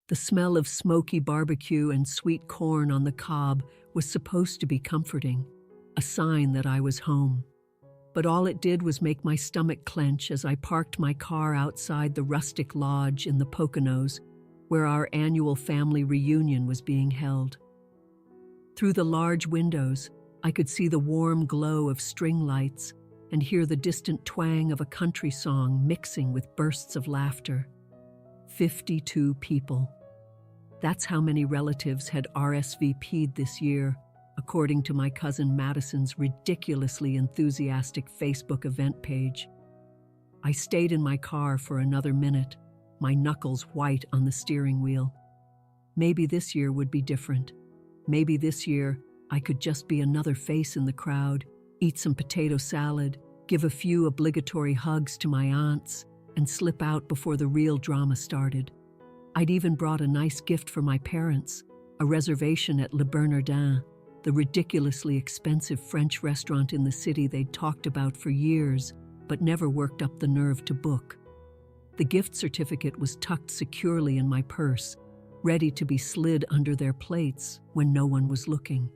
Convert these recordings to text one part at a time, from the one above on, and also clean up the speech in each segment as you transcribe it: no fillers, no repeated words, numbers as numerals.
The smell of smoky barbecue and sweet corn on the cob was supposed to be comforting, a sign that I was home. But all it did was make my stomach clench as I parked my car outside the rustic lodge in the Poconos, where our annual family reunion was being held. Through the large windows, I could see the warm glow of string lights and hear the distant twang of a country song mixing with bursts of laughter. 52 people. That's how many relatives had RSVP'd this year, according to my cousin Madison's ridiculously enthusiastic Facebook event page. I stayed in my car for another minute, my knuckles white on the steering wheel. Maybe this year would be different. Maybe this year I could just be another face in the crowd, eat some potato salad, give a few obligatory hugs to my aunts, and slip out before the real drama started. I'd even brought a nice gift for my parents, a reservation at Le Bernardin, the ridiculously expensive French restaurant in the city they'd talked about for years, but never worked up the nerve to book. The gift certificate was tucked securely in my purse, ready to be slid under their plates when no one was looking.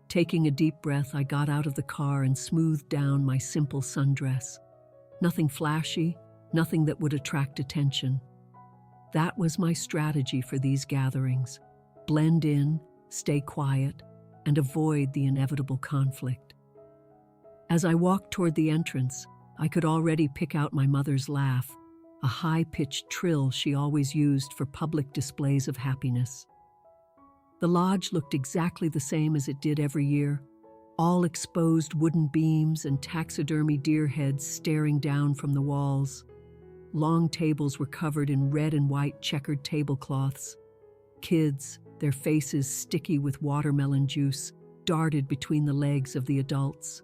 Taking a deep breath, I got out of the car and smoothed down my simple sundress. Nothing flashy, nothing that would attract attention. That was my strategy for these gatherings. Blend in, stay quiet, and avoid the inevitable conflict. As I walked toward the entrance, I could already pick out my mother's laugh, a high-pitched trill she always used for public displays of happiness. The lodge looked exactly the same as it did every year, all exposed wooden beams and taxidermy deer heads staring down from the walls. Long tables were covered in red and white checkered tablecloths. Kids, their faces sticky with watermelon juice, darted between the legs of the adults.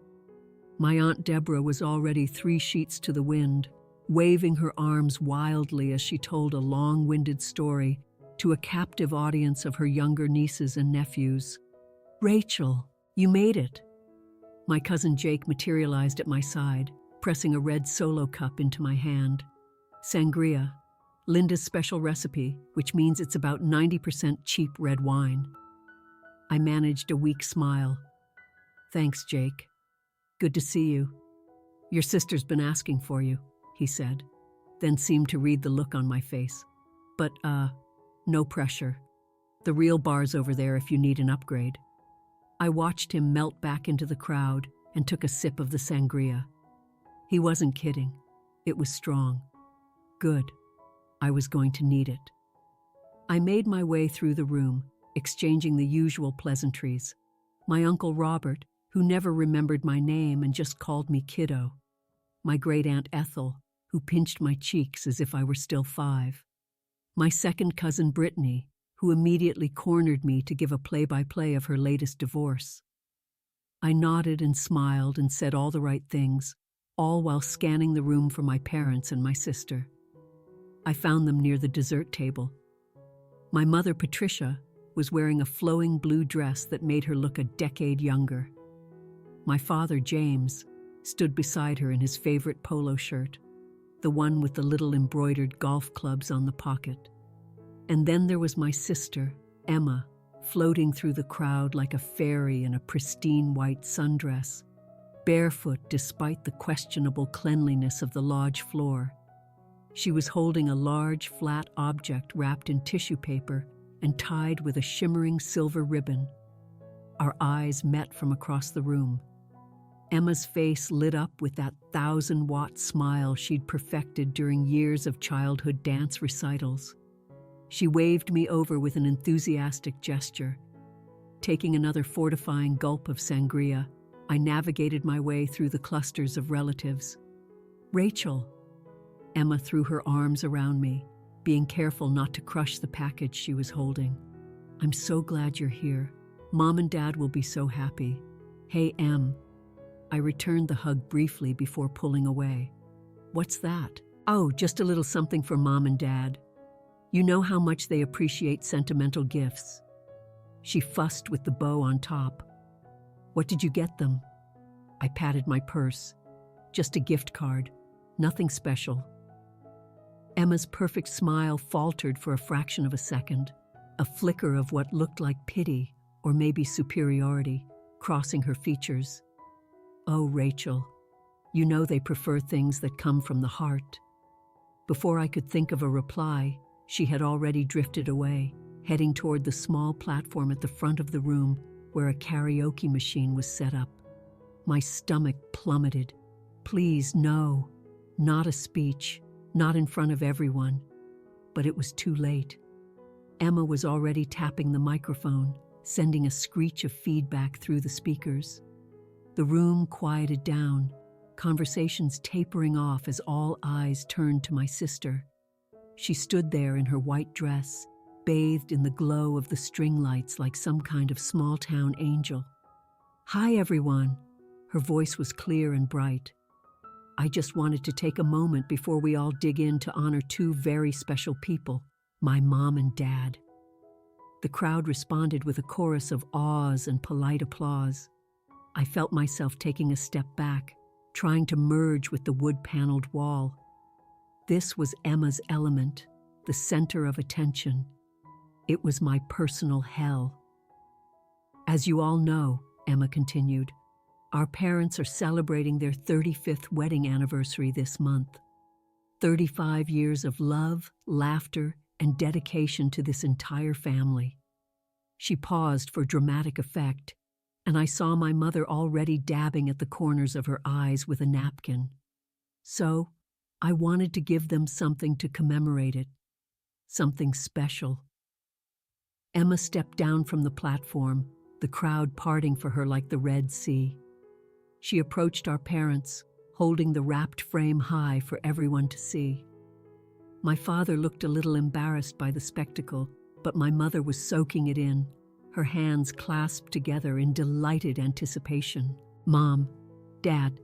My Aunt Deborah was already 3 sheets to the wind, waving her arms wildly as she told a long-winded story to a captive audience of her younger nieces and nephews. "Rachel, you made it." My cousin Jake materialized at my side, pressing a red Solo cup into my hand. Sangria, Linda's special recipe, which means it's about 90% cheap red wine. I managed a weak smile. "Thanks, Jake. Good to see you. Your sister's been asking for you," he said, then seemed to read the look on my face. "But, no pressure. The real bar's over there if you need an upgrade." I watched him melt back into the crowd and took a sip of the sangria. He wasn't kidding. It was strong. Good. I was going to need it. I made my way through the room, exchanging the usual pleasantries. My Uncle Robert, who never remembered my name and just called me kiddo. My great-aunt Ethel, who pinched my cheeks as if I were still 5. My second cousin Brittany, who immediately cornered me to give a play-by-play of her latest divorce. I nodded and smiled and said all the right things, all while scanning the room for my parents and my sister. I found them near the dessert table. My mother, Patricia, was wearing a flowing blue dress that made her look a decade younger. My father, James, stood beside her in his favorite polo shirt, the one with the little embroidered golf clubs on the pocket. And then there was my sister, Emma, floating through the crowd like a fairy in a pristine white sundress, barefoot despite the questionable cleanliness of the lodge floor. She was holding a large, flat object wrapped in tissue paper and tied with a shimmering silver ribbon. Our eyes met from across the room. Emma's face lit up with that 1,000-watt smile she'd perfected during years of childhood dance recitals. She waved me over with an enthusiastic gesture. Taking another fortifying gulp of sangria, I navigated my way through the clusters of relatives. "Rachel." Emma threw her arms around me, being careful not to crush the package she was holding. "I'm so glad you're here. Mom and Dad will be so happy." "Hey, Em." I returned the hug briefly before pulling away. "What's that?" "Oh, just a little something for Mom and Dad. You know how much they appreciate sentimental gifts." She fussed with the bow on top. "What did you get them?" I patted my purse. "Just a gift card. Nothing special." Emma's perfect smile faltered for a fraction of a second, a flicker of what looked like pity or maybe superiority crossing her features. "Oh, Rachel, you know they prefer things that come from the heart." Before I could think of a reply, she had already drifted away, heading toward the small platform at the front of the room where a karaoke machine was set up. My stomach plummeted. Please, no, not a speech, not in front of everyone. But it was too late. Emma was already tapping the microphone, sending a screech of feedback through the speakers. The room quieted down, conversations tapering off as all eyes turned to my sister. She stood there in her white dress, bathed in the glow of the string lights like some kind of small-town angel. "Hi, everyone." Her voice was clear and bright. "I just wanted to take a moment before we all dig in to honor two very special people, my mom and dad." The crowd responded with a chorus of awes and polite applause. I felt myself taking a step back, trying to merge with the wood-paneled wall. This was Emma's element, the center of attention. It was my personal hell. "As you all know," Emma continued, "our parents are celebrating their 35th wedding anniversary this month. 35 years of love, laughter, and dedication to this entire family." She paused for dramatic effect, and I saw my mother already dabbing at the corners of her eyes with a napkin. So, I wanted to give them something to commemorate it, something special. Emma stepped down from the platform, the crowd parting for her like the Red Sea. She approached our parents, holding the wrapped frame high for everyone to see. My father looked a little embarrassed by the spectacle, but my mother was soaking it in, her hands clasped together in delighted anticipation. "Mom, Dad,"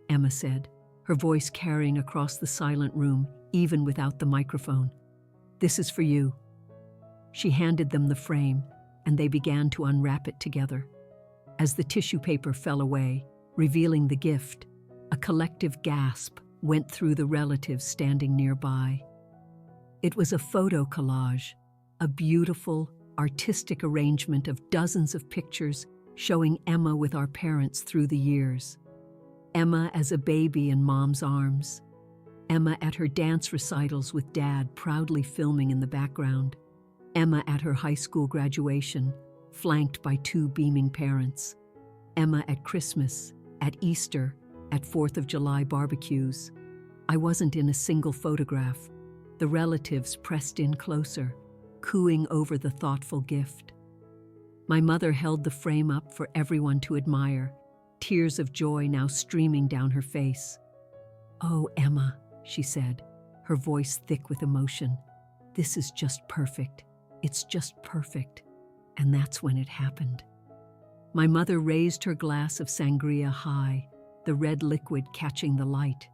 Emma said, her voice carrying across the silent room, even without the microphone. "This is for you." She handed them the frame, and they began to unwrap it together. As the tissue paper fell away, revealing the gift, a collective gasp went through the relatives standing nearby. It was a photo collage, a beautiful, artistic arrangement of dozens of pictures showing Emma with our parents through the years. Emma as a baby in Mom's arms. Emma at her dance recitals with Dad proudly filming in the background. Emma at her high school graduation, flanked by two beaming parents. Emma at Christmas, at Easter, at 4th of July barbecues. I wasn't in a single photograph. The relatives pressed in closer, cooing over the thoughtful gift. My mother held the frame up for everyone to admire, tears of joy now streaming down her face. "Oh, Emma," she said, her voice thick with emotion. "This is just perfect. It's just perfect." And that's when it happened. My mother raised her glass of sangria high, the red liquid catching the light.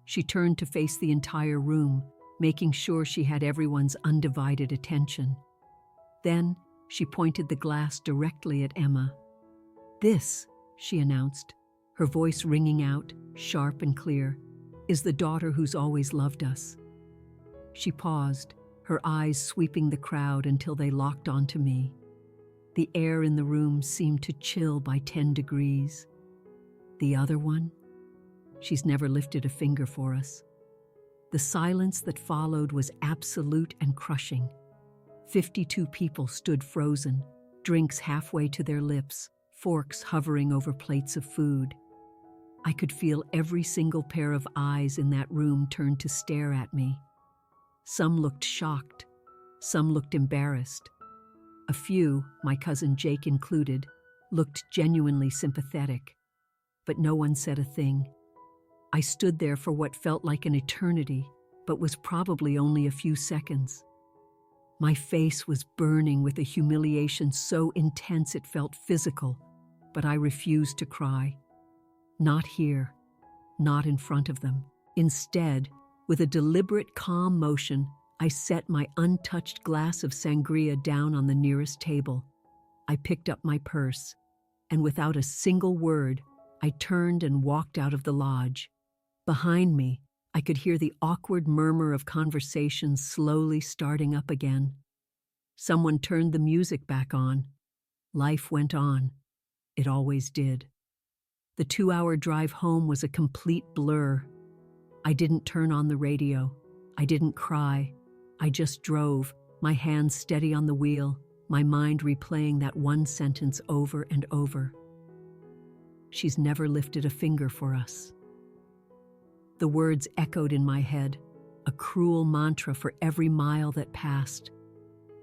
She turned to face the entire room, making sure she had everyone's undivided attention. Then, she pointed the glass directly at Emma. "This," she announced, her voice ringing out, sharp and clear, "is the daughter who's always loved us." She paused, her eyes sweeping the crowd until they locked onto me. The air in the room seemed to chill by 10 degrees. "The other one?" She's never lifted a finger for us. The silence that followed was absolute and crushing. 52 people stood frozen, drinks halfway to their lips, forks hovering over plates of food. I could feel every single pair of eyes in that room turn to stare at me. Some looked shocked, some looked embarrassed. A few, my cousin Jake included, looked genuinely sympathetic. But no one said a thing. I stood there for what felt like an eternity, but was probably only a few seconds. My face was burning with a humiliation so intense it felt physical, but I refused to cry. Not here, not in front of them. Instead, with a deliberate, calm motion, I set my untouched glass of sangria down on the nearest table. I picked up my purse, and without a single word, I turned and walked out of the lodge. Behind me, I could hear the awkward murmur of conversation slowly starting up again. Someone turned the music back on. Life went on. It always did. The 2-hour drive home was a complete blur. I didn't turn on the radio. I didn't cry. I just drove, my hands steady on the wheel, my mind replaying that one sentence over and over. She's never lifted a finger for us. The words echoed in my head, a cruel mantra for every mile that passed.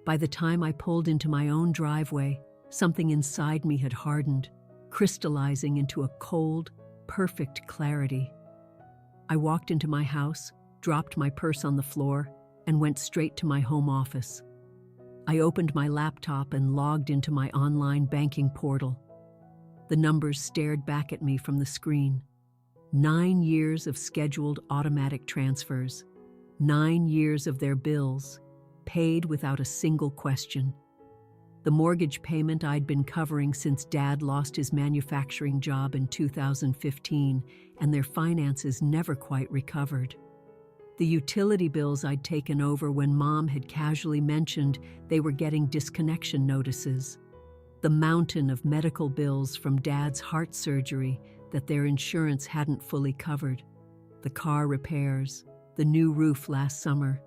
By the time I pulled into my own driveway, something inside me had hardened, crystallizing into a cold, perfect clarity. I walked into my house, dropped my purse on the floor, and went straight to my home office. I opened my laptop and logged into my online banking portal. The numbers stared back at me from the screen. 9 years of scheduled automatic transfers. 9 years of their bills, paid without a single question. The mortgage payment I'd been covering since Dad lost his manufacturing job in 2015, and their finances never quite recovered. The utility bills I'd taken over when Mom had casually mentioned they were getting disconnection notices. The mountain of medical bills from Dad's heart surgery that their insurance hadn't fully covered. The car repairs, the new roof last summer,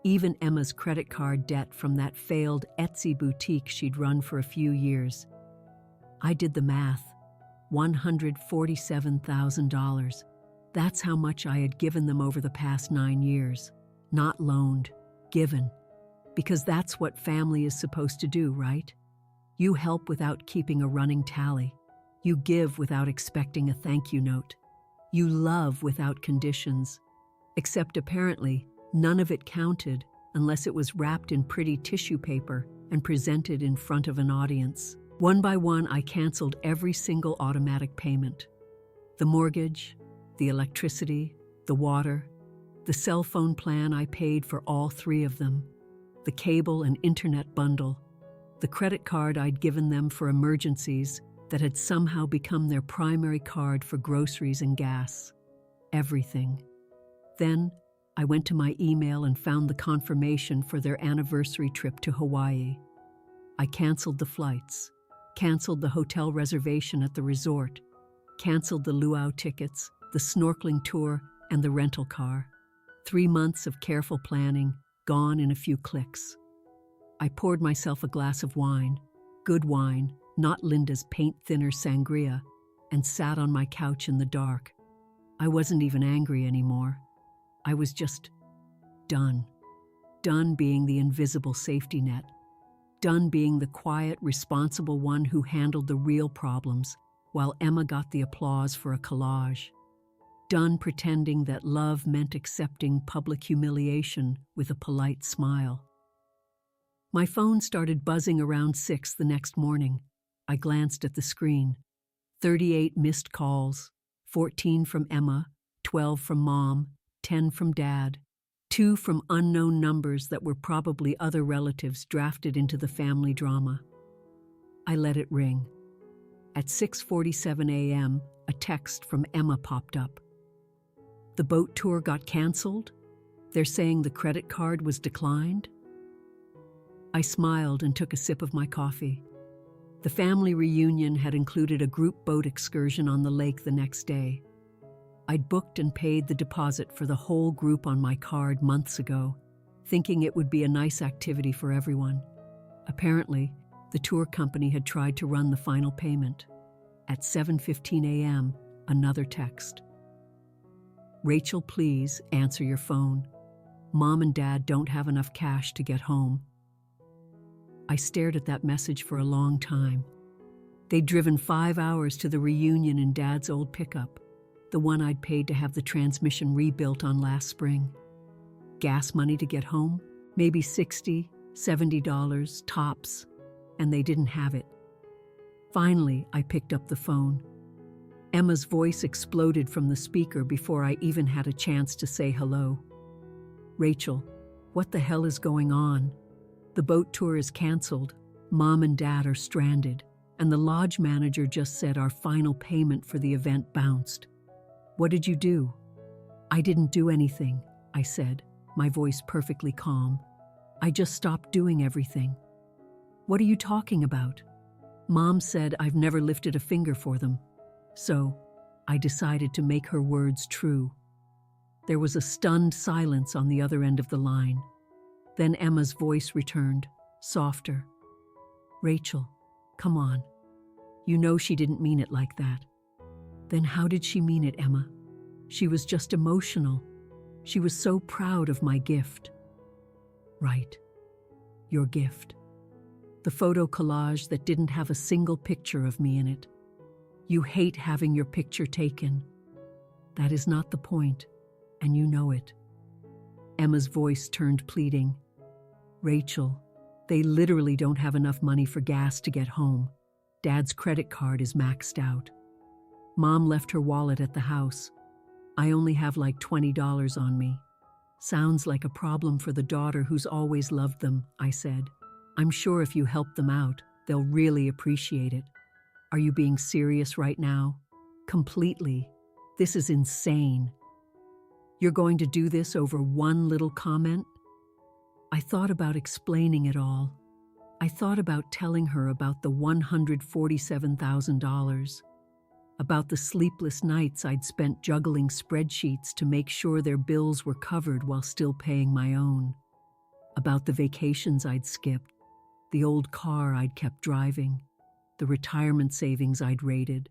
even Emma's credit card debt from that failed Etsy boutique she'd run for a few years. I did the math. $147,000. That's how much I had given them over the past 9 years. Not loaned, given. Because that's what family is supposed to do, right? You help without keeping a running tally. You give without expecting a thank you note. You love without conditions. Except apparently, none of it counted unless it was wrapped in pretty tissue paper and presented in front of an audience. One by one, I canceled every single automatic payment. The mortgage, the electricity, the water, the cell phone plan I paid for all 3 of them, the cable and internet bundle, the credit card I'd given them for emergencies that had somehow become their primary card for groceries and gas. Everything. Then, I went to my email and found the confirmation for their anniversary trip to Hawaii. I canceled the flights, canceled the hotel reservation at the resort, canceled the luau tickets, the snorkeling tour, and the rental car. 3 months of careful planning, gone in a few clicks. I poured myself a glass of wine, good wine, not Linda's paint-thinner sangria, and sat on my couch in the dark. I wasn't even angry anymore. I was just done. Done being the invisible safety net. Done being the quiet, responsible one who handled the real problems, while Emma got the applause for a collage. Done pretending that love meant accepting public humiliation with a polite smile. My phone started buzzing around 6 the next morning. I glanced at the screen. 38 missed calls, 14 from Emma, 12 from Mom, 10 from Dad, 2 from unknown numbers that were probably other relatives drafted into the family drama. I let it ring. At 6:47 a.m., a text from Emma popped up. The boat tour got canceled? They're saying the credit card was declined? I smiled and took a sip of my coffee. The family reunion had included a group boat excursion on the lake the next day. I'd booked and paid the deposit for the whole group on my card months ago, thinking it would be a nice activity for everyone. Apparently, the tour company had tried to run the final payment. At 7:15 a.m., another text. Rachel, please answer your phone. Mom and Dad don't have enough cash to get home. I stared at that message for a long time. They'd driven 5 hours to the reunion in Dad's old pickup, the one I'd paid to have the transmission rebuilt on last spring. Gas money to get home? Maybe $60, $70 tops, and they didn't have it. Finally, I picked up the phone. Emma's voice exploded from the speaker before I even had a chance to say hello. Rachel, what the hell is going on? The boat tour is canceled, Mom and Dad are stranded, and the lodge manager just said our final payment for the event bounced. What did you do? I didn't do anything, I said, my voice perfectly calm. I just stopped doing everything. What are you talking about? Mom said I've never lifted a finger for them. So, I decided to make her words true. There was a stunned silence on the other end of the line. Then Emma's voice returned, softer. Rachel, come on. You know she didn't mean it like that. Then how did she mean it, Emma? She was just emotional. She was so proud of my gift. Right. Your gift. The photo collage that didn't have a single picture of me in it. You hate having your picture taken. That is not the point, and you know it. Emma's voice turned pleading. Rachel, they literally don't have enough money for gas to get home. Dad's credit card is maxed out. Mom left her wallet at the house. I only have like $20 on me. Sounds like a problem for the daughter who's always loved them, I said. I'm sure if you help them out, they'll really appreciate it. Are you being serious right now? Completely. This is insane. You're going to do this over one little comment? I thought about explaining it all. I thought about telling her about the $147,000, about the sleepless nights I'd spent juggling spreadsheets to make sure their bills were covered while still paying my own, about the vacations I'd skipped, the old car I'd kept driving, the retirement savings I'd raided,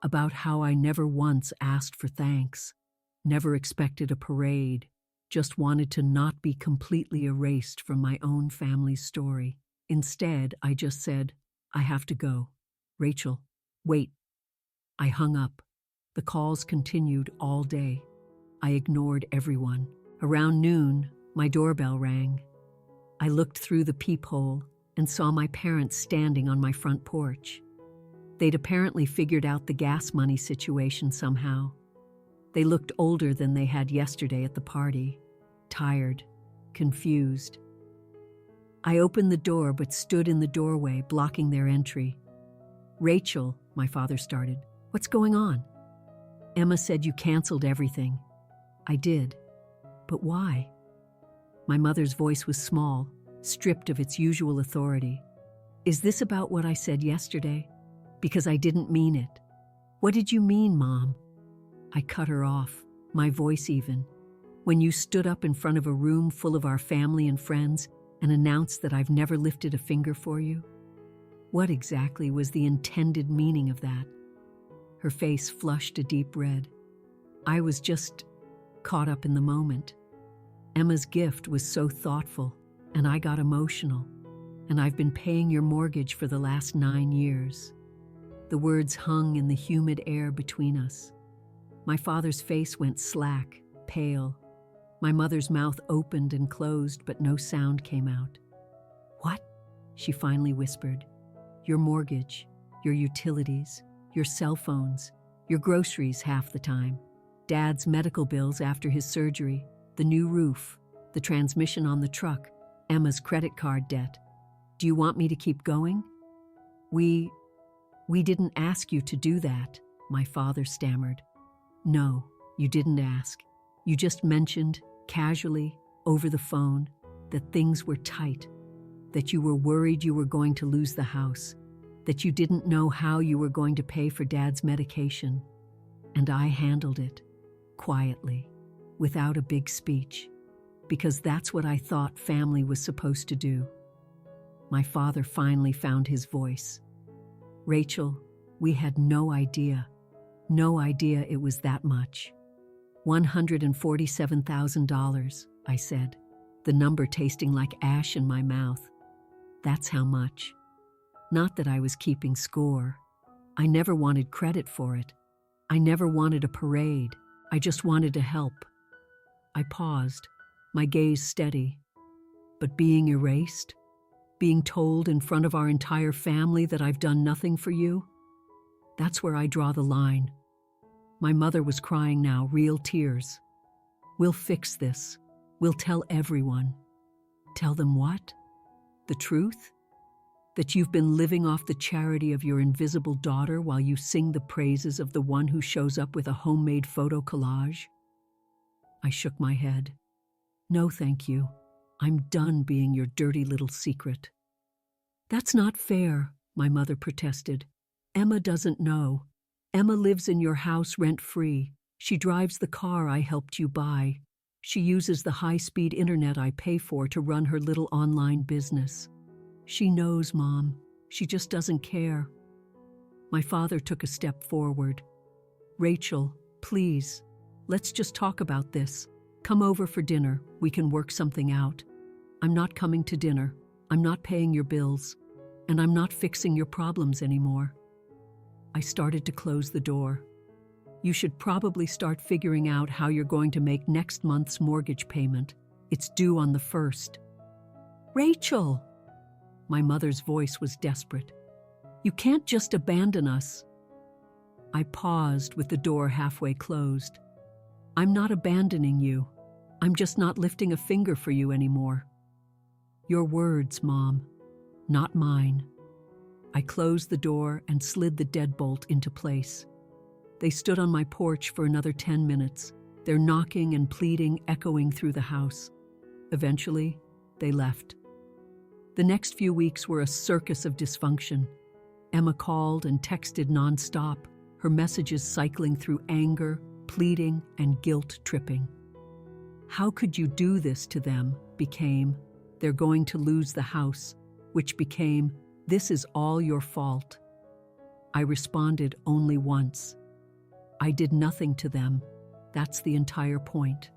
about how I never once asked for thanks, never expected a parade, just wanted to not be completely erased from my own family's story. Instead, I just said, I have to go. Rachel, wait. I hung up. The calls continued all day. I ignored everyone. Around noon, my doorbell rang. I looked through the peephole and saw my parents standing on my front porch. They'd apparently figured out the gas money situation somehow. They looked older than they had yesterday at the party, tired, confused. I opened the door but stood in the doorway, blocking their entry. Rachel, my father started. What's going on? Emma said you canceled everything. I did. But why? My mother's voice was small, stripped of its usual authority. Is this about what I said yesterday? Because I didn't mean it. What did you mean, Mom? I cut her off, my voice even. When you stood up in front of a room full of our family and friends and announced that I've never lifted a finger for you? What exactly was the intended meaning of that? Her face flushed a deep red. I was just caught up in the moment. Emma's gift was so thoughtful, and I got emotional. And I've been paying your mortgage for the last 9 years. The words hung in the humid air between us. My father's face went slack, pale. My mother's mouth opened and closed, but no sound came out. What? She finally whispered. Your mortgage, your utilities, your cell phones, your groceries half the time, Dad's medical bills after his surgery, the new roof, the transmission on the truck, Emma's credit card debt. Do you want me to keep going? We didn't ask you to do that, my father stammered. No, you didn't ask. You just mentioned, casually, over the phone, that things were tight, that you were worried you were going to lose the house, that you didn't know how you were going to pay for Dad's medication. And I handled it, quietly, without a big speech, because that's what I thought family was supposed to do. My father finally found his voice. Rachel, we had no idea it was that much. $147,000, I said, the number tasting like ash in my mouth. That's how much. Not that I was keeping score. I never wanted credit for it. I never wanted a parade. I just wanted to help. I paused, my gaze steady. But being erased? Being told in front of our entire family that I've done nothing for you? That's where I draw the line. My mother was crying now, real tears. We'll fix this. We'll tell everyone. Tell them what? The truth? That you've been living off the charity of your invisible daughter while you sing the praises of the one who shows up with a homemade photo collage? I shook my head. No, thank you. I'm done being your dirty little secret. That's not fair, my mother protested. Emma doesn't know. Emma lives in your house rent-free. She drives the car I helped you buy. She uses the high-speed internet I pay for to run her little online business. She knows, Mom. She just doesn't care. My father took a step forward. Rachel, please, let's just talk about this. Come over for dinner. We can work something out. I'm not coming to dinner. I'm not paying your bills. And I'm not fixing your problems anymore. I started to close the door. You should probably start figuring out how you're going to make next month's mortgage payment. It's due on the 1st. Rachel! My mother's voice was desperate. You can't just abandon us. I paused with the door halfway closed. I'm not abandoning you. I'm just not lifting a finger for you anymore. Your words, Mom, not mine. I closed the door and slid the deadbolt into place. They stood on my porch for another 10 minutes, their knocking and pleading echoing through the house. Eventually, they left. The next few weeks were a circus of dysfunction. Emma called and texted nonstop, her messages cycling through anger, pleading, and guilt-tripping. How could you do this to them became, they're going to lose the house, which became, this is all your fault. I responded only once. I did nothing to them. That's the entire point.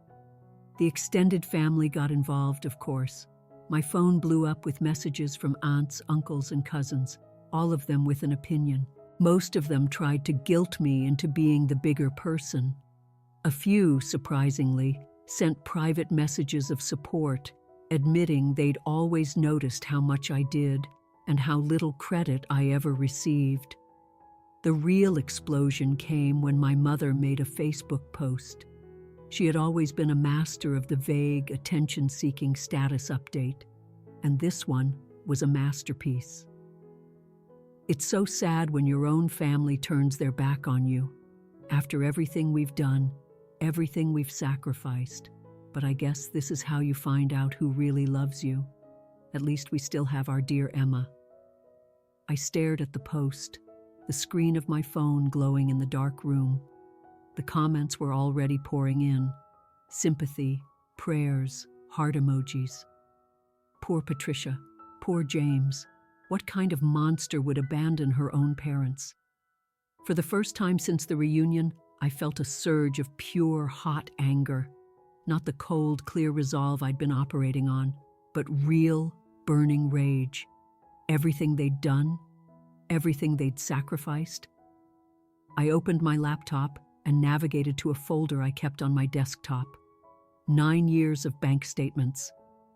The extended family got involved, of course. My phone blew up with messages from aunts, uncles, and cousins, all of them with an opinion. Most of them tried to guilt me into being the bigger person. A few, surprisingly, sent private messages of support, admitting they'd always noticed how much I did and how little credit I ever received. The real explosion came when my mother made a Facebook post. She had always been a master of the vague, attention-seeking status update, and this one was a masterpiece. It's so sad when your own family turns their back on you. After everything we've done, everything we've sacrificed, but I guess this is how you find out who really loves you. At least we still have our dear Emma. I stared at the post, the screen of my phone glowing in the dark room. The comments were already pouring in. Sympathy, prayers, heart emojis. Poor Patricia, poor James. What kind of monster would abandon her own parents? For the first time since the reunion, I felt a surge of pure, hot anger. Not the cold, clear resolve I'd been operating on, but real, burning rage. Everything they'd done, everything they'd sacrificed. I opened my laptop and navigated to a folder I kept on my desktop. 9 years of bank statements,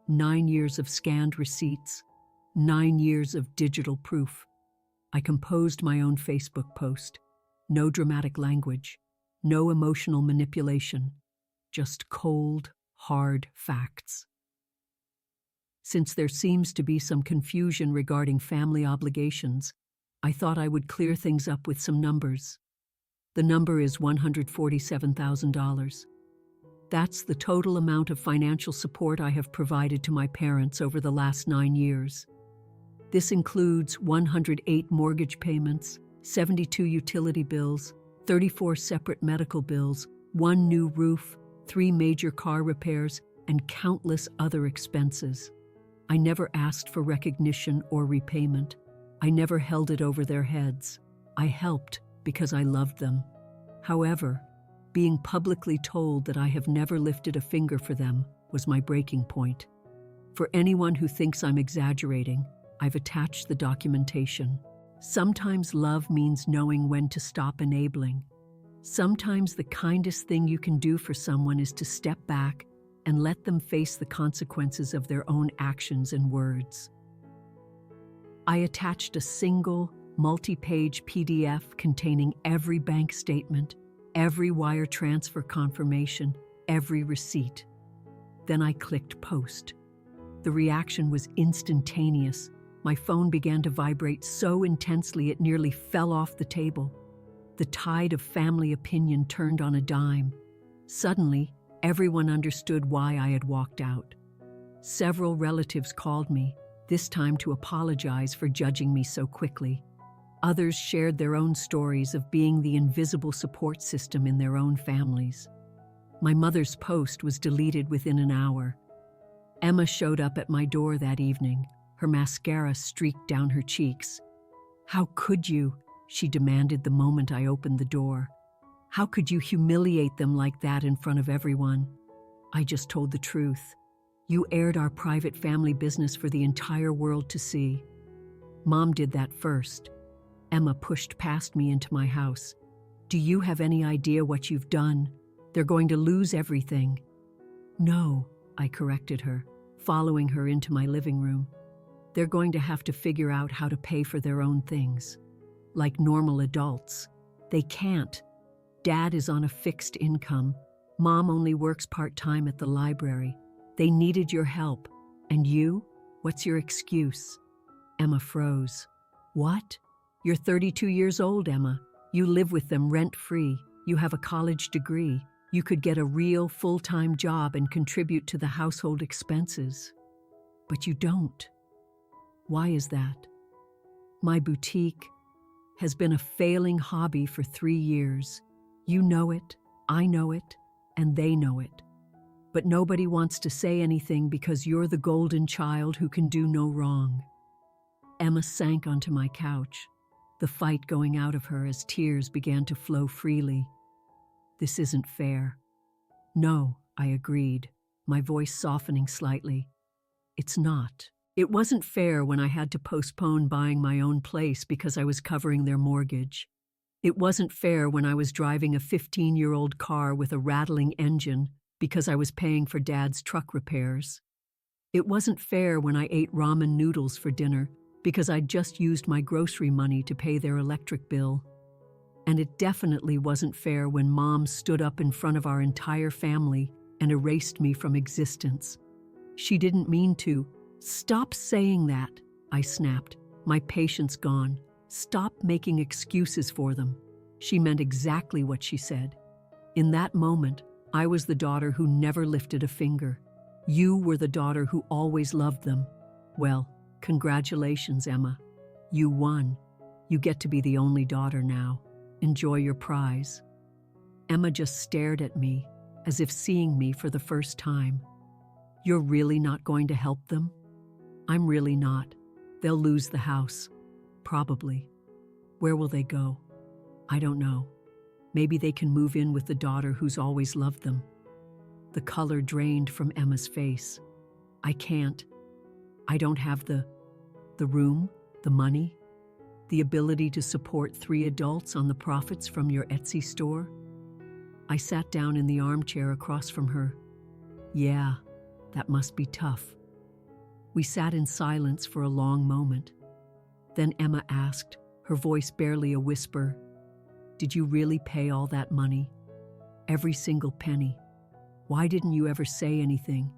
9 years of scanned receipts, 9 years of digital proof. I composed my own Facebook post. No dramatic language, no emotional manipulation, just cold, hard facts. Since there seems to be some confusion regarding family obligations, I thought I would clear things up with some numbers. The number is $147,000. That's the total amount of financial support I have provided to my parents over the last 9 years. This includes 108 mortgage payments, 72 utility bills, 34 separate medical bills, 1 new roof, 3 major car repairs, and countless other expenses. I never asked for recognition or repayment. I never held it over their heads. I helped because I loved them. However, being publicly told that I have never lifted a finger for them was my breaking point. For anyone who thinks I'm exaggerating, I've attached the documentation. Sometimes love means knowing when to stop enabling. Sometimes the kindest thing you can do for someone is to step back and let them face the consequences of their own actions and words. I attached a single, multi-page PDF containing every bank statement, every wire transfer confirmation, every receipt. Then I clicked post. The reaction was instantaneous. My phone began to vibrate so intensely it nearly fell off the table. The tide of family opinion turned on a dime. Suddenly, Everyone understood why I had walked out. Several relatives called me, this time to apologize for judging me so quickly. Others shared their own stories of being the invisible support system in their own families. My mother's post was deleted within an hour. Emma showed up at my door that evening, her mascara streaked down her cheeks. "How could you?" she demanded the moment I opened the door. "How could you humiliate them like that in front of everyone?" I just told the truth. "You aired our private family business for the entire world to see." "Mom did that first." Emma pushed past me into my house. "Do you have any idea what you've done? They're going to lose everything." "No," I corrected her, following her into my living room. "They're going to have to figure out how to pay for their own things. Like normal adults. They can't. Dad is on a fixed income. Mom only works part-time at the library. They needed your help. And you? What's your excuse?" Emma froze. "What? You're 32 years old, Emma. You live with them rent-free. You have a college degree. You could get a real full-time job and contribute to the household expenses. But you don't. Why is that?" "My boutique has been a failing hobby for 3 years. You know it, I know it, and they know it. But nobody wants to say anything because you're the golden child who can do no wrong." Emma sank onto my couch, the fight going out of her as tears began to flow freely. "This isn't fair." "No," I agreed, my voice softening slightly. "It's not. It wasn't fair when I had to postpone buying my own place because I was covering their mortgage. It wasn't fair when I was driving a 15-year-old car with a rattling engine because I was paying for Dad's truck repairs. It wasn't fair when I ate ramen noodles for dinner because I'd just used my grocery money to pay their electric bill. And it definitely wasn't fair when Mom stood up in front of our entire family and erased me from existence. She didn't mean to." "Stop saying that," I snapped, my patience gone. "Stop making excuses for them." She meant exactly what she said. In that moment, I was the daughter who never lifted a finger. You were the daughter who always loved them. Well, congratulations, Emma. You won. You get to be the only daughter now. Enjoy your prize." Emma just stared at me, as if seeing me for the first time. "You're really not going to help them?" "I'm really not. They'll lose the house. Probably. Where will they go?" "I don't know. Maybe they can move in with the daughter who's always loved them." The color drained from Emma's face. "I can't. I don't have the room, the money, the ability to support 3 adults on the profits from your Etsy store." I sat down in the armchair across from her. "Yeah, that must be tough." We sat in silence for a long moment. Then Emma asked, her voice barely a whisper, "Did you really pay all that money? Every single penny? Why didn't you ever say anything?"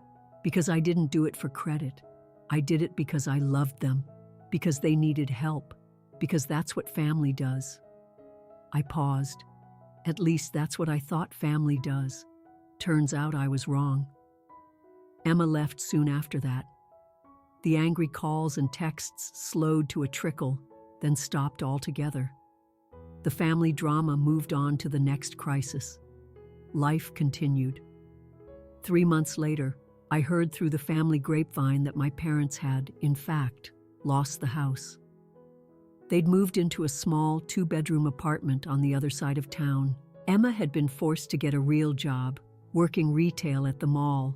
"Because I didn't do it for credit. I did it because I loved them, because they needed help, because that's what family does." I paused. At least that's what I thought family does. Turns out I was wrong. Emma left soon after that. The angry calls and texts slowed to a trickle, then stopped altogether. The family drama moved on to the next crisis. Life continued. 3 months later, I heard through the family grapevine that my parents had, in fact, lost the house. They'd moved into a small 2-bedroom apartment on the other side of town. Emma had been forced to get a real job, working retail at the mall.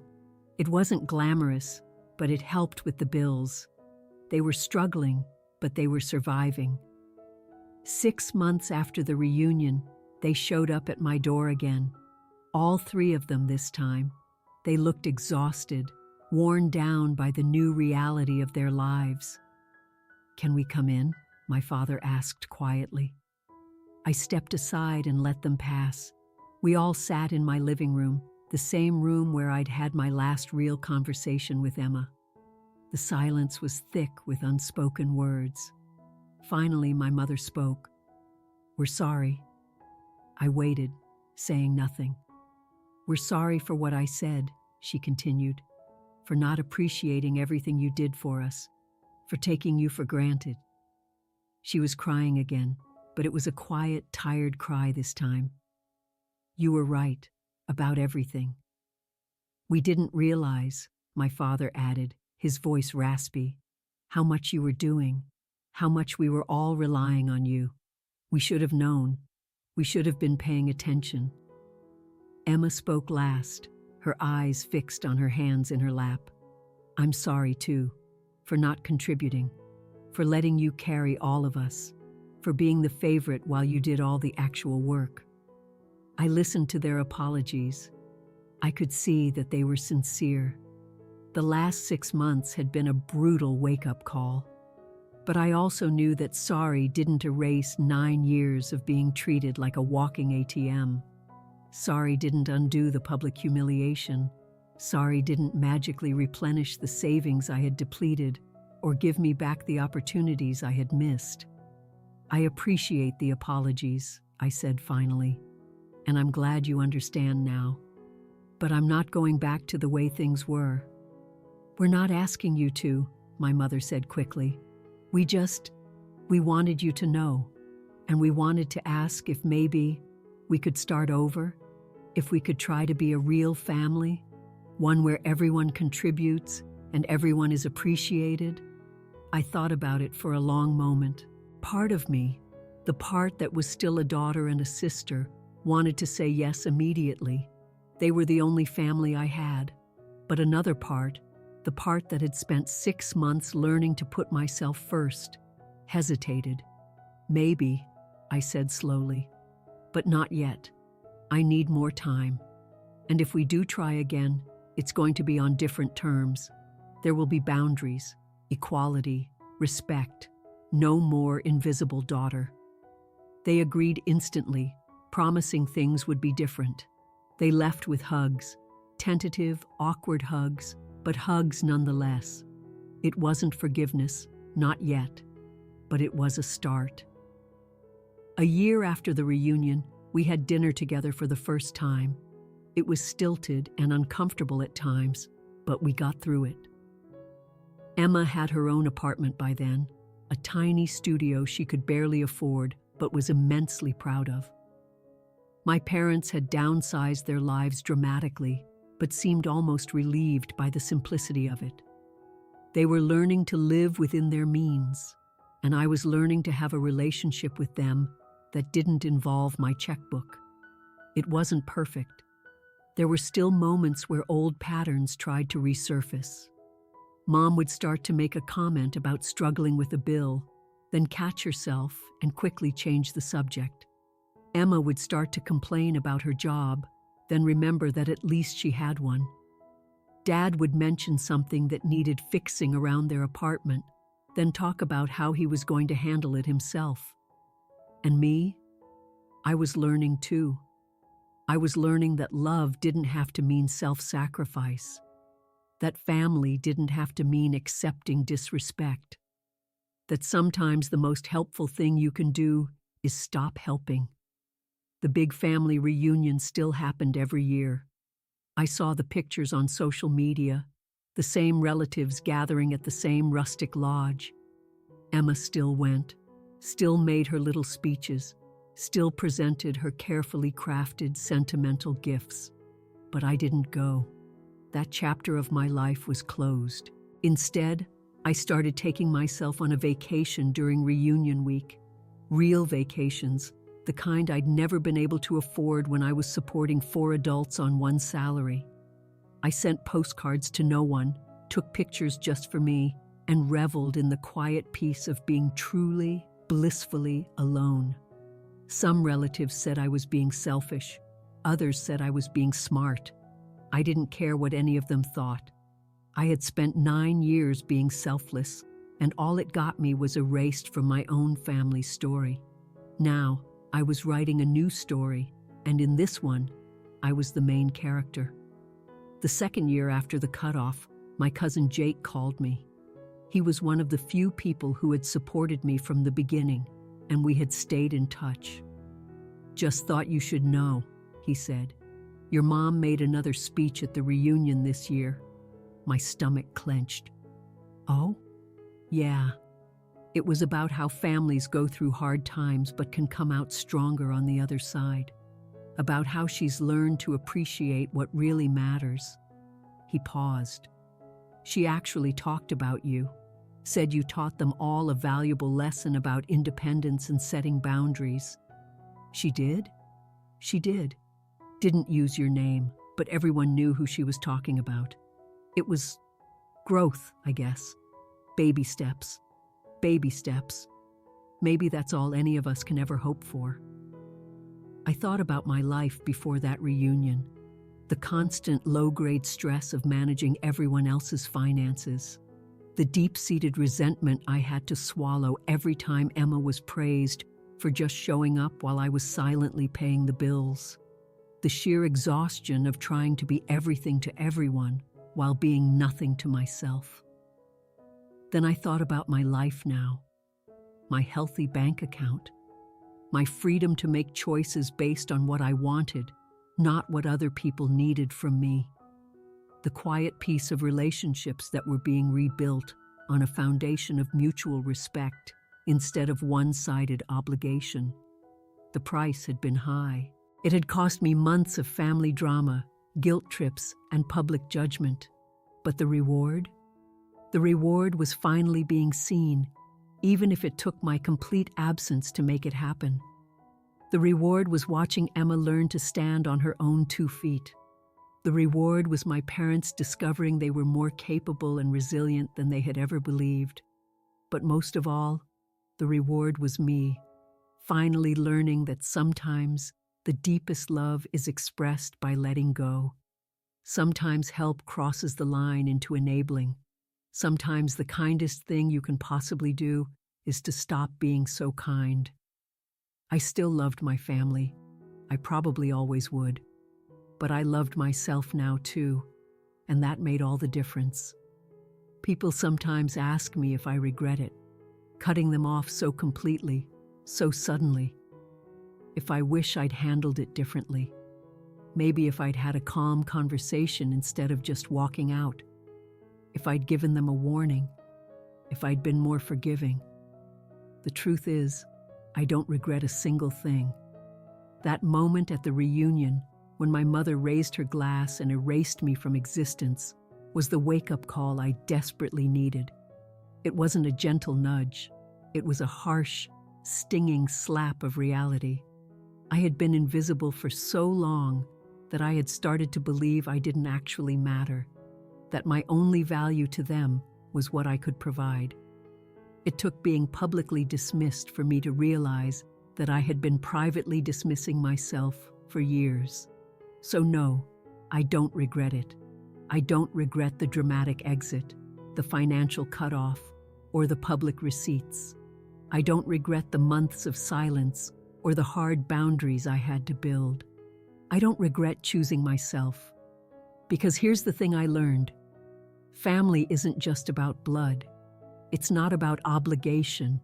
It wasn't glamorous, but it helped with the bills. They were struggling, but they were surviving. 6 months after the reunion, they showed up at my door again. All 3 of them this time. They looked exhausted, worn down by the new reality of their lives. "Can we come in?" my father asked quietly. I stepped aside and let them pass. We all sat in my living room, the same room where I'd had my last real conversation with Emma. The silence was thick with unspoken words. Finally, my mother spoke. "We're sorry." I waited, saying nothing. We're sorry for what I said, she continued, for not appreciating everything you did for us, for taking you for granted. She was crying again, but it was a quiet, tired cry this time. You were right about everything. We didn't realize, my father added, his voice raspy, how much you were doing, how much we were all relying on you. We should have known. We should have been paying attention. Emma spoke last, her eyes fixed on her hands in her lap. I'm sorry, too, for not contributing, for letting you carry all of us, for being the favorite while you did all the actual work. I listened to their apologies. I could see that they were sincere. The last 6 months had been a brutal wake-up call. But I also knew that sorry didn't erase 9 years of being treated like a walking ATM. Sorry didn't undo the public humiliation. Sorry didn't magically replenish the savings I had depleted or give me back the opportunities I had missed. I appreciate the apologies, I said finally, and I'm glad you understand now. But I'm not going back to the way things were. We're not asking you to, my mother said quickly. We wanted you to know, and we wanted to ask if maybe we could start over, if we could try to be a real family, one where everyone contributes and everyone is appreciated. I thought about it for a long moment. Part of me, the part that was still a daughter and a sister, wanted to say yes immediately. They were the only family I had. But another part, the part that had spent 6 months learning to put myself first, hesitated. Maybe, I said slowly, but not yet. I need more time. And if we do try again, it's going to be on different terms. There will be boundaries, equality, respect. No more invisible daughter. They agreed instantly, promising things would be different. They left with hugs, tentative, awkward hugs, but hugs nonetheless. It wasn't forgiveness, not yet, but it was a start. A year after the reunion, we had dinner together for the first time. It was stilted and uncomfortable at times, but we got through it. Emma had her own apartment by then, a tiny studio she could barely afford but was immensely proud of. My parents had downsized their lives dramatically, but seemed almost relieved by the simplicity of it. They were learning to live within their means, and I was learning to have a relationship with them that didn't involve my checkbook. It wasn't perfect. There were still moments where old patterns tried to resurface. Mom would start to make a comment about struggling with a bill, then catch herself and quickly change the subject. Emma would start to complain about her job, then remember that at least she had one. Dad would mention something that needed fixing around their apartment, then talk about how he was going to handle it himself. And me? I was learning too. I was learning that love didn't have to mean self-sacrifice, that family didn't have to mean accepting disrespect, that sometimes the most helpful thing you can do is stop helping. The big family reunion still happened every year. I saw the pictures on social media, the same relatives gathering at the same rustic lodge. Emma still went, still made her little speeches, still presented her carefully crafted sentimental gifts. But I didn't go. That chapter of my life was closed. Instead, I started taking myself on a vacation during reunion week. Real vacations, the kind I'd never been able to afford when I was supporting 4 adults on one salary. I sent postcards to no one, took pictures just for me, and reveled in the quiet peace of being truly, blissfully alone. Some relatives said I was being selfish. Others said I was being smart. I didn't care what any of them thought. I had spent 9 years being selfless, and all it got me was erased from my own family story. Now, I was writing a new story, and in this one, I was the main character. The second year after the cutoff, my cousin Jake called me. He was one of the few people who had supported me from the beginning, and we had stayed in touch. "Just thought you should know," he said. Your mom made another speech at the reunion this year. My stomach clenched. Oh? Yeah. It was about how families go through hard times but can come out stronger on the other side. About how she's learned to appreciate what really matters. He paused. She actually talked about you. Said you taught them all a valuable lesson about independence and setting boundaries. She did? She did. Didn't use your name, but everyone knew who she was talking about. It was growth, I guess. Baby steps. Baby steps. Maybe that's all any of us can ever hope for. I thought about my life before that reunion. The constant low-grade stress of managing everyone else's finances. The deep-seated resentment I had to swallow every time Emma was praised for just showing up while I was silently paying the bills. The sheer exhaustion of trying to be everything to everyone while being nothing to myself. Then I thought about my life now, my healthy bank account, my freedom to make choices based on what I wanted, not what other people needed from me. The quiet peace of relationships that were being rebuilt on a foundation of mutual respect instead of one-sided obligation. The price had been high. It had cost me months of family drama, guilt trips, and public judgment. But the reward? The reward was finally being seen, even if it took my complete absence to make it happen. The reward was watching Emma learn to stand on her own 2 feet. The reward was my parents discovering they were more capable and resilient than they had ever believed. But most of all, the reward was me, finally learning that sometimes the deepest love is expressed by letting go. Sometimes help crosses the line into enabling. Sometimes the kindest thing you can possibly do is to stop being so kind. I still loved my family. I probably always would. But I loved myself now too, and that made all the difference. People sometimes ask me if I regret it, cutting them off so completely, so suddenly. If I wish I'd handled it differently. Maybe if I'd had a calm conversation instead of just walking out. If I'd given them a warning. If I'd been more forgiving. The truth is, I don't regret a single thing. That moment at the reunion, when my mother raised her glass and erased me from existence, was the wake-up call I desperately needed. It wasn't a gentle nudge. It was a harsh, stinging slap of reality. I had been invisible for so long that I had started to believe I didn't actually matter, that my only value to them was what I could provide. It took being publicly dismissed for me to realize that I had been privately dismissing myself for years. So no, I don't regret it. I don't regret the dramatic exit, the financial cutoff, or the public receipts. I don't regret the months of silence or the hard boundaries I had to build. I don't regret choosing myself. Because here's the thing I learned. Family isn't just about blood. It's not about obligation.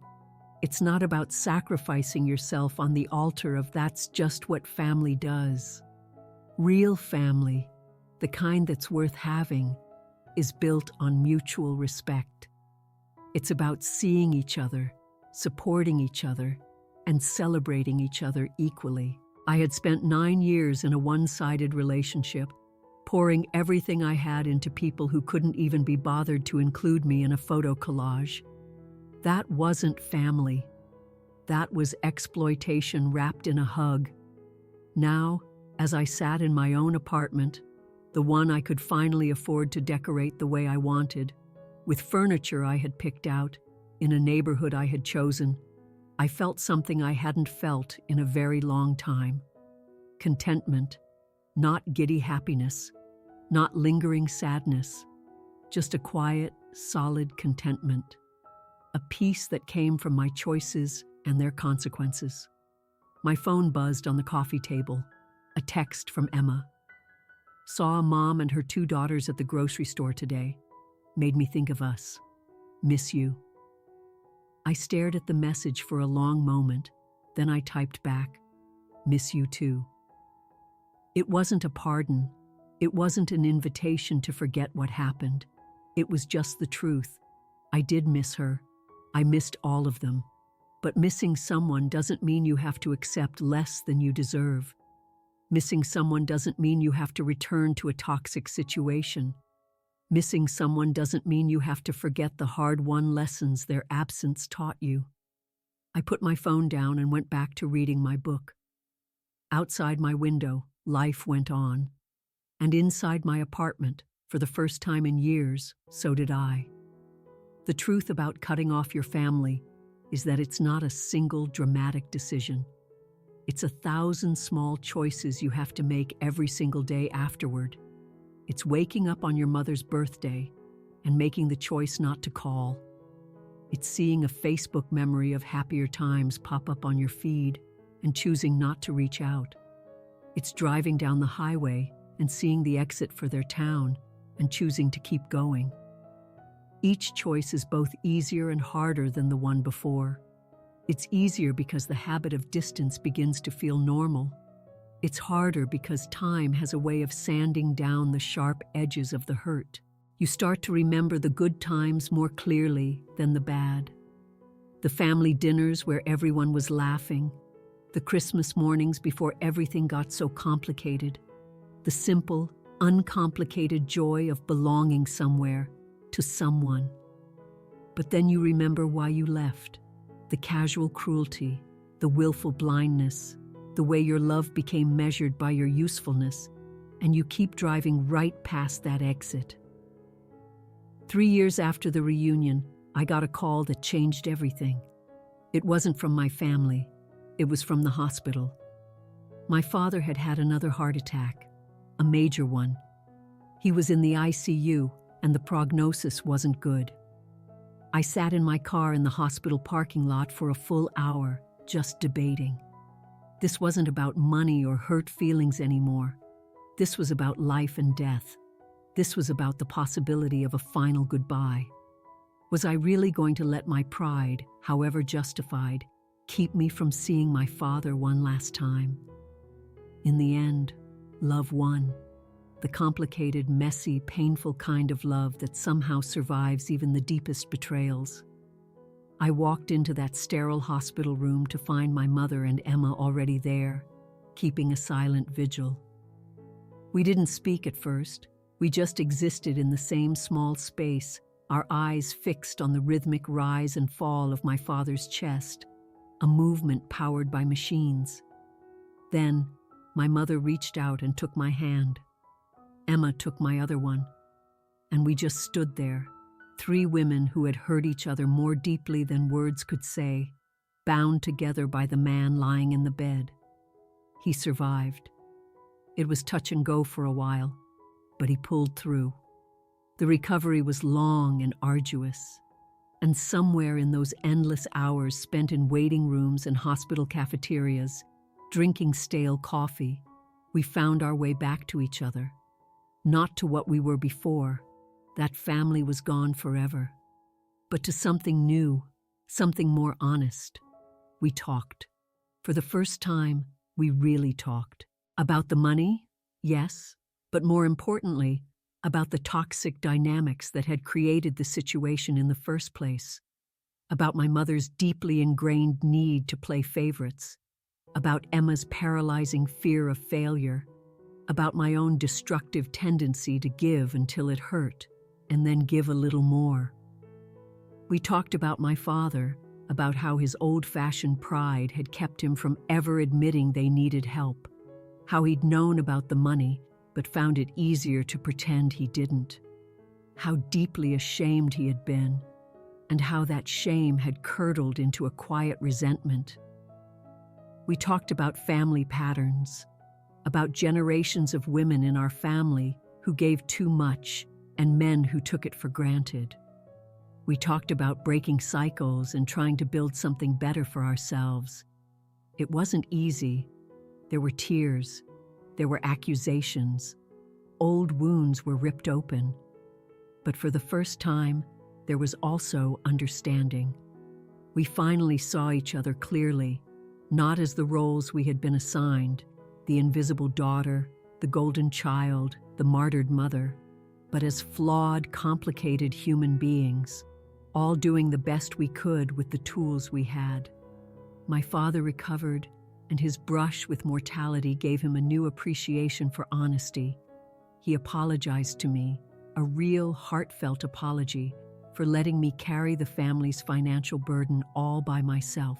It's not about sacrificing yourself on the altar of that's just what family does. Real family, the kind that's worth having, is built on mutual respect. It's about seeing each other, supporting each other, and celebrating each other equally. I had spent 9 years in a one-sided relationship, pouring everything I had into people who couldn't even be bothered to include me in a photo collage. That wasn't family. That was exploitation wrapped in a hug. Now, as I sat in my own apartment, the one I could finally afford to decorate the way I wanted, with furniture I had picked out, in a neighborhood I had chosen, I felt something I hadn't felt in a very long time. Contentment, not giddy happiness, not lingering sadness, just a quiet, solid contentment. A peace that came from my choices and their consequences. My phone buzzed on the coffee table, a text from Emma. Saw a mom and her 2 daughters at the grocery store today. Made me think of us. Miss you. I stared at the message for a long moment, then I typed back, miss you too. It wasn't a pardon. It wasn't an invitation to forget what happened. It was just the truth. I did miss her. I missed all of them. But missing someone doesn't mean you have to accept less than you deserve. Missing someone doesn't mean you have to return to a toxic situation. Missing someone doesn't mean you have to forget the hard-won lessons their absence taught you. I put my phone down and went back to reading my book. Outside my window, life went on. And inside my apartment, for the first time in years, so did I. The truth about cutting off your family is that it's not a single dramatic decision. It's 1,000 small choices you have to make every single day afterward. It's waking up on your mother's birthday and making the choice not to call. It's seeing a Facebook memory of happier times pop up on your feed and choosing not to reach out. It's driving down the highway and seeing the exit for their town and choosing to keep going. Each choice is both easier and harder than the one before. It's easier because the habit of distance begins to feel normal. It's harder because time has a way of sanding down the sharp edges of the hurt. You start to remember the good times more clearly than the bad. The family dinners where everyone was laughing, the Christmas mornings before everything got so complicated, the simple, uncomplicated joy of belonging somewhere, to someone. But then you remember why you left. The casual cruelty, the willful blindness, the way your love became measured by your usefulness, and you keep driving right past that exit. 3 years after the reunion, I got a call that changed everything. It wasn't from my family. It was from the hospital. My father had had another heart attack, a major one. He was in the ICU, and the prognosis wasn't good. I sat in my car in the hospital parking lot for a full hour, just debating. This wasn't about money or hurt feelings anymore. This was about life and death. This was about the possibility of a final goodbye. Was I really going to let my pride, however justified, keep me from seeing my father one last time? In the end, love won. The complicated, messy, painful kind of love that somehow survives even the deepest betrayals. I walked into that sterile hospital room to find my mother and Emma already there, keeping a silent vigil. We didn't speak at first. We just existed in the same small space, our eyes fixed on the rhythmic rise and fall of my father's chest, a movement powered by machines. Then, my mother reached out and took my hand. Emma took my other one, and we just stood there, 3 women who had hurt each other more deeply than words could say, bound together by the man lying in the bed. He survived. It was touch and go for a while, but he pulled through. The recovery was long and arduous, and somewhere in those endless hours spent in waiting rooms and hospital cafeterias, drinking stale coffee, we found our way back to each other. Not to what we were before, that family was gone forever, but to something new, something more honest. We talked. For the first time, we really talked. About the money? Yes, but more importantly, about the toxic dynamics that had created the situation in the first place. About my mother's deeply ingrained need to play favorites. About Emma's paralyzing fear of failure. About my own destructive tendency to give until it hurt, and then give a little more. We talked about my father, about how his old-fashioned pride had kept him from ever admitting they needed help, how he'd known about the money, but found it easier to pretend he didn't, how deeply ashamed he had been, and how that shame had curdled into a quiet resentment. We talked about family patterns, about generations of women in our family who gave too much and men who took it for granted. We talked about breaking cycles and trying to build something better for ourselves. It wasn't easy. There were tears. There were accusations. Old wounds were ripped open. But for the first time, there was also understanding. We finally saw each other clearly, not as the roles we had been assigned, the invisible daughter, the golden child, the martyred mother, but as flawed, complicated human beings, all doing the best we could with the tools we had. My father recovered, and his brush with mortality gave him a new appreciation for honesty. He apologized to me, a real, heartfelt apology, for letting me carry the family's financial burden all by myself.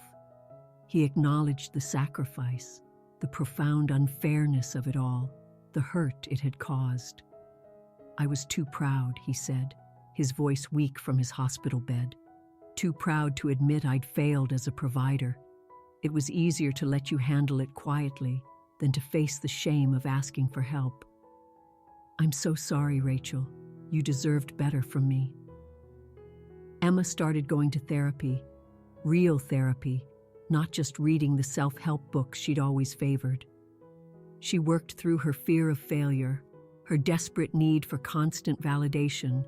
He acknowledged the sacrifice, the profound unfairness of it all, the hurt it had caused. I was too proud, he said, his voice weak from his hospital bed. Too proud to admit I'd failed as a provider. It was easier to let you handle it quietly than to face the shame of asking for help. I'm so sorry, Rachel. You deserved better from me. Emma started going to therapy, real therapy, not just reading the self-help books she'd always favored. She worked through her fear of failure, her desperate need for constant validation,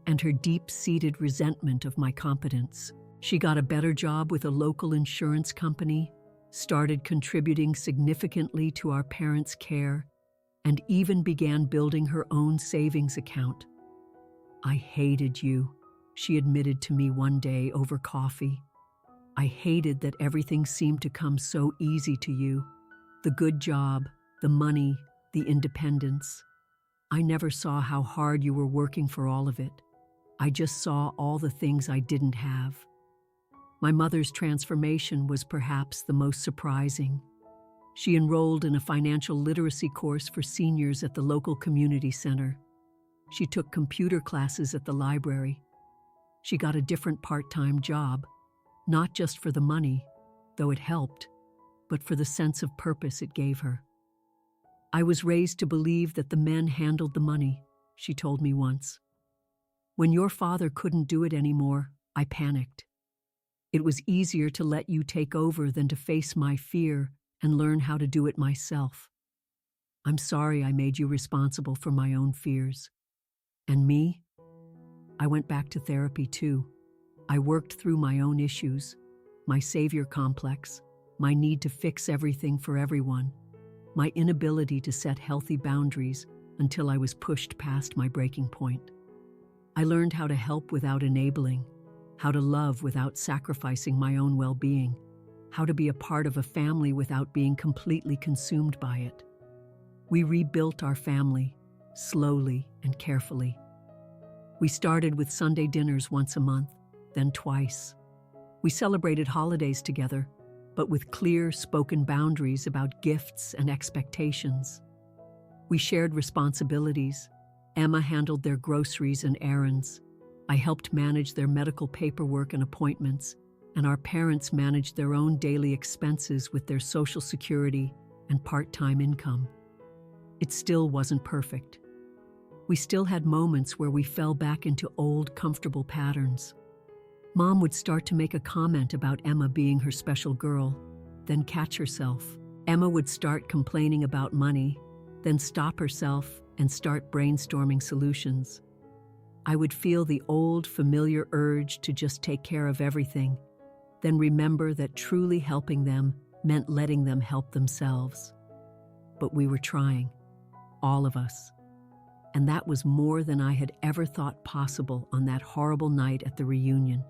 and her deep-seated resentment of my competence. She got a better job with a local insurance company, started contributing significantly to our parents' care, and even began building her own savings account. I hated you, she admitted to me one day over coffee. I hated that everything seemed to come so easy to you. The good job, the money, the independence. I never saw how hard you were working for all of it. I just saw all the things I didn't have. My mother's transformation was perhaps the most surprising. She enrolled in a financial literacy course for seniors at the local community center. She took computer classes at the library. She got a different part-time job, not just for the money, though it helped, but for the sense of purpose it gave her. I was raised to believe that the men handled the money, she told me once. When your father couldn't do it anymore, I panicked. It was easier to let you take over than to face my fear and learn how to do it myself. I'm sorry I made you responsible for my own fears. And me? I went back to therapy too. I worked through my own issues, my savior complex, my need to fix everything for everyone, my inability to set healthy boundaries until I was pushed past my breaking point. I learned how to help without enabling, how to love without sacrificing my own well-being, how to be a part of a family without being completely consumed by it. We rebuilt our family, slowly and carefully. We started with Sunday dinners once a month, then twice. We celebrated holidays together, but with clear, spoken boundaries about gifts and expectations. We shared responsibilities. Emma handled their groceries and errands. I helped manage their medical paperwork and appointments, and our parents managed their own daily expenses with their Social Security and part-time income. It still wasn't perfect. We still had moments where we fell back into old, comfortable patterns. Mom would start to make a comment about Emma being her special girl, then catch herself. Emma would start complaining about money, then stop herself and start brainstorming solutions. I would feel the old, familiar urge to just take care of everything, then remember that truly helping them meant letting them help themselves. But we were trying, all of us. And that was more than I had ever thought possible on that horrible night at the reunion.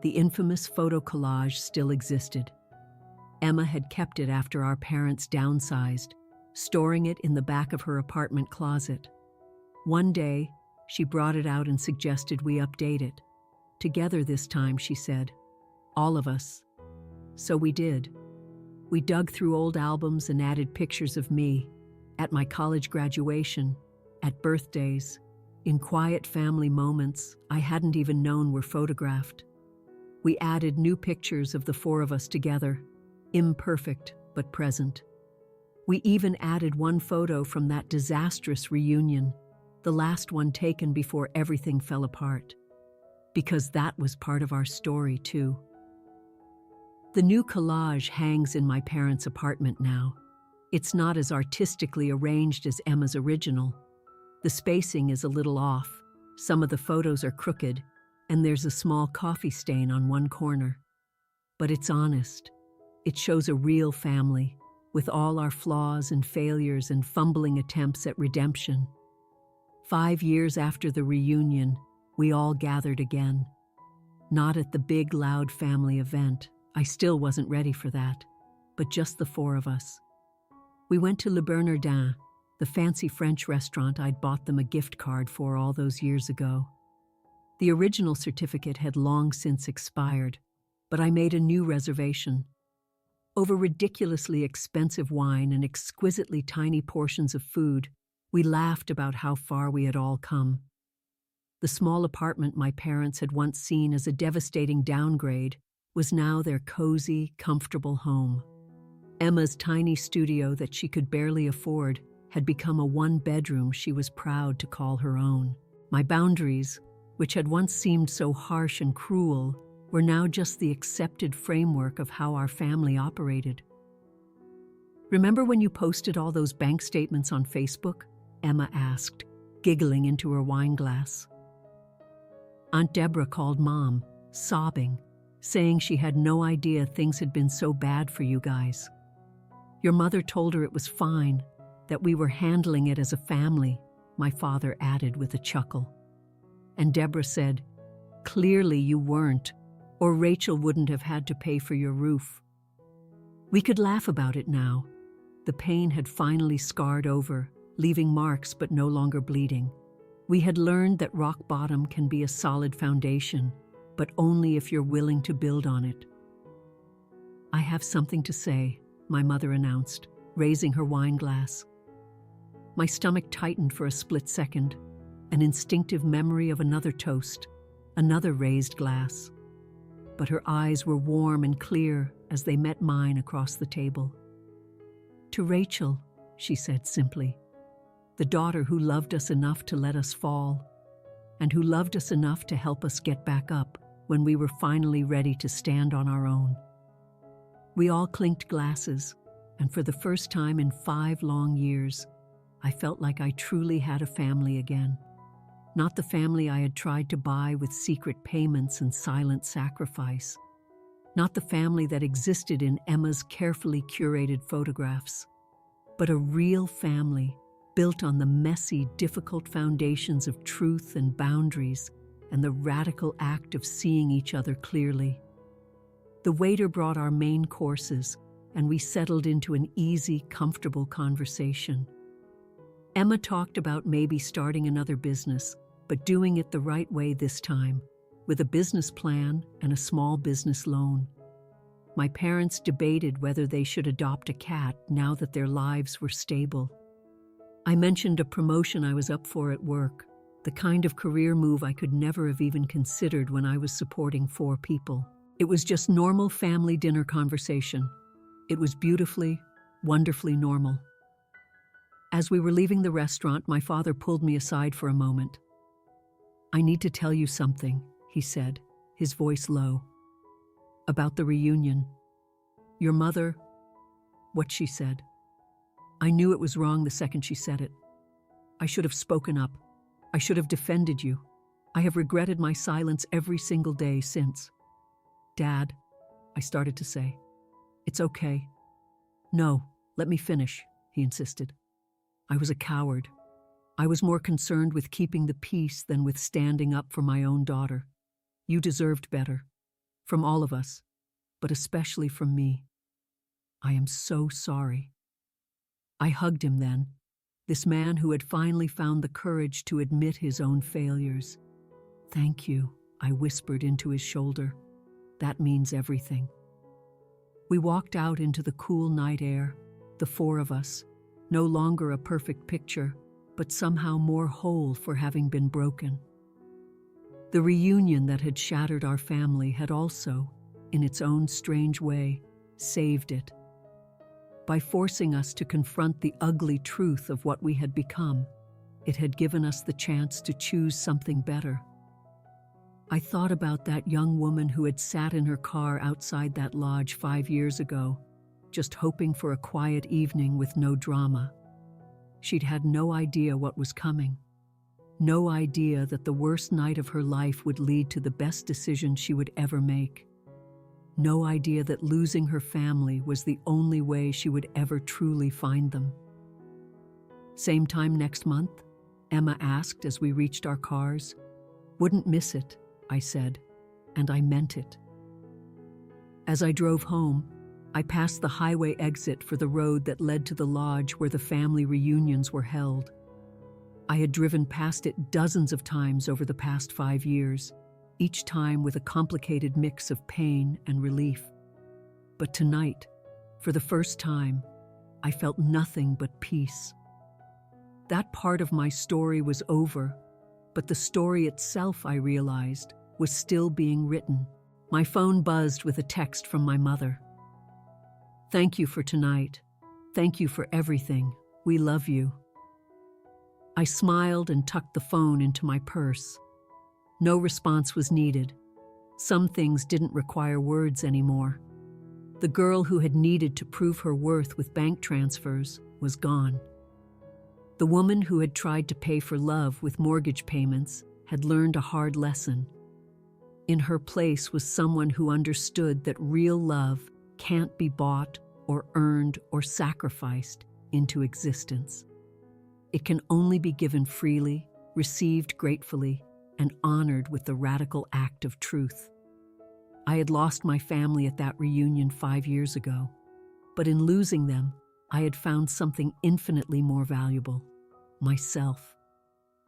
The infamous photo collage still existed. Emma had kept it after our parents downsized, storing it in the back of her apartment closet. One day, she brought it out and suggested we update it. Together this time, she said. All of us. So we did. We dug through old albums and added pictures of me, at my college graduation, at birthdays, in quiet family moments I hadn't even known were photographed. We added new pictures of the four of us together, imperfect but present. We even added one photo from that disastrous reunion, the last one taken before everything fell apart. Because that was part of our story, too. The new collage hangs in my parents' apartment now. It's not as artistically arranged as Emma's original. The spacing is a little off, some of the photos are crooked, and there's a small coffee stain on one corner. But it's honest. It shows a real family, with all our flaws and failures and fumbling attempts at redemption. 5 years after the reunion, we all gathered again. Not at the big, loud family event. I still wasn't ready for that, but just the 4 of us. We went to Le Bernardin, the fancy French restaurant I'd bought them a gift card for all those years ago. The original certificate had long since expired, but I made a new reservation. Over ridiculously expensive wine and exquisitely tiny portions of food, we laughed about how far we had all come. The small apartment my parents had once seen as a devastating downgrade was now their cozy, comfortable home. Emma's tiny studio that she could barely afford had become a one-bedroom she was proud to call her own. My boundaries, which had once seemed so harsh and cruel, were now just the accepted framework of how our family operated. "Remember when you posted all those bank statements on Facebook?" Emma asked, giggling into her wine glass. Aunt Deborah called Mom, sobbing, saying she had no idea things had been so bad for you guys. "Your mother told her it was fine, that we were handling it as a family," my father added with a chuckle. And Deborah said, "Clearly you weren't, or Rachel wouldn't have had to pay for your roof." We could laugh about it now. The pain had finally scarred over, leaving marks but no longer bleeding. We had learned that rock bottom can be a solid foundation, but only if you're willing to build on it. "I have something to say," my mother announced, raising her wine glass. My stomach tightened for a split second, an instinctive memory of another toast, another raised glass. But her eyes were warm and clear as they met mine across the table. "To Rachel," she said simply, "the daughter who loved us enough to let us fall, and who loved us enough to help us get back up when we were finally ready to stand on our own." We all clinked glasses, and for the first time in 5 long years, I felt like I truly had a family again. Not the family I had tried to buy with secret payments and silent sacrifice. Not the family that existed in Emma's carefully curated photographs, but a real family built on the messy, difficult foundations of truth and boundaries and the radical act of seeing each other clearly. The waiter brought our main courses, and we settled into an easy, comfortable conversation. Emma talked about maybe starting another business, but doing it the right way this time, with a business plan and a small business loan. My parents debated whether they should adopt a cat now that their lives were stable. I mentioned a promotion I was up for at work, the kind of career move I could never have even considered when I was supporting 4 people. It was just normal family dinner conversation. It was beautifully, wonderfully normal. As we were leaving the restaurant, my father pulled me aside for a moment. "I need to tell you something," he said, his voice low. "About the reunion. Your mother, what she said. I knew it was wrong the second she said it. I should have spoken up. I should have defended you. I have regretted my silence every single day since." "Dad," I started to say. "It's okay." "No, let me finish," he insisted. "I was a coward. I was more concerned with keeping the peace than with standing up for my own daughter. You deserved better. From all of us, but especially from me. I am so sorry." I hugged him then, this man who had finally found the courage to admit his own failures. "Thank you," I whispered into his shoulder. "That means everything." We walked out into the cool night air, the 4 of us, no longer a perfect picture, but somehow more whole for having been broken. The reunion that had shattered our family had also, in its own strange way, saved it. By forcing us to confront the ugly truth of what we had become, it had given us the chance to choose something better. I thought about that young woman who had sat in her car outside that lodge 5 years ago, just hoping for a quiet evening with no drama. She'd had no idea what was coming. No idea that the worst night of her life would lead to the best decision she would ever make. no idea that losing her family was the only way she would ever truly find them. "Same time next month?" Emma asked as we reached our cars. "Wouldn't miss it," I said, and I meant it. As I drove home, I passed the highway exit for the road that led to the lodge where the family reunions were held. I had driven past it dozens of times over the past 5 years, each time with a complicated mix of pain and relief. But tonight, for the first time, I felt nothing but peace. That part of my story was over, but the story itself, I realized, was still being written. My phone buzzed with a text from my mother. "Thank you for tonight. Thank you for everything. We love you." I smiled and tucked the phone into my purse. No response was needed. Some things didn't require words anymore. The girl who had needed to prove her worth with bank transfers was gone. The woman who had tried to pay for love with mortgage payments had learned a hard lesson. In her place was someone who understood that real love can't be bought or earned or sacrificed into existence. It can only be given freely, received gratefully, and honored with the radical act of truth. I had lost my family at that reunion 5 years ago, but in losing them, I had found something infinitely more valuable: myself.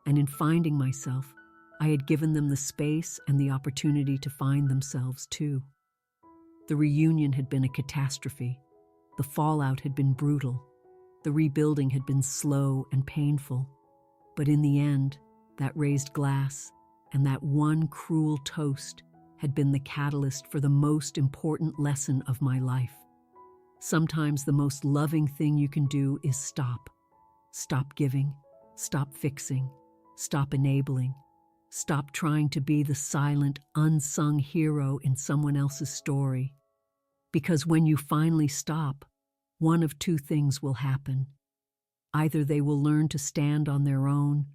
And in finding myself, I had given them the space and the opportunity to find themselves too. The reunion had been a catastrophe. The fallout had been brutal. The rebuilding had been slow and painful. But in the end, that raised glass and that one cruel toast had been the catalyst for the most important lesson of my life. Sometimes the most loving thing you can do is stop. Stop giving. Stop fixing. Stop enabling. Stop trying to be the silent, unsung hero in someone else's story. Because when you finally stop, one of two things will happen. Either they will learn to stand on their own,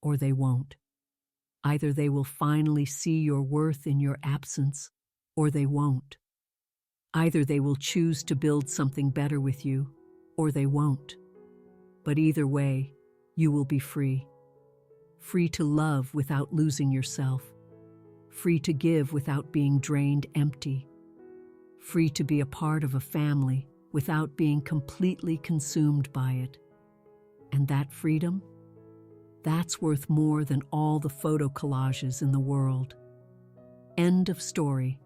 or they won't. Either they will finally see your worth in your absence, or they won't. Either they will choose to build something better with you, or they won't. But either way, you will be free. Free to love without losing yourself. Free to give without being drained empty. Free to be a part of a family without being completely consumed by it. And that freedom? That's worth more than all the photo collages in the world. End of story.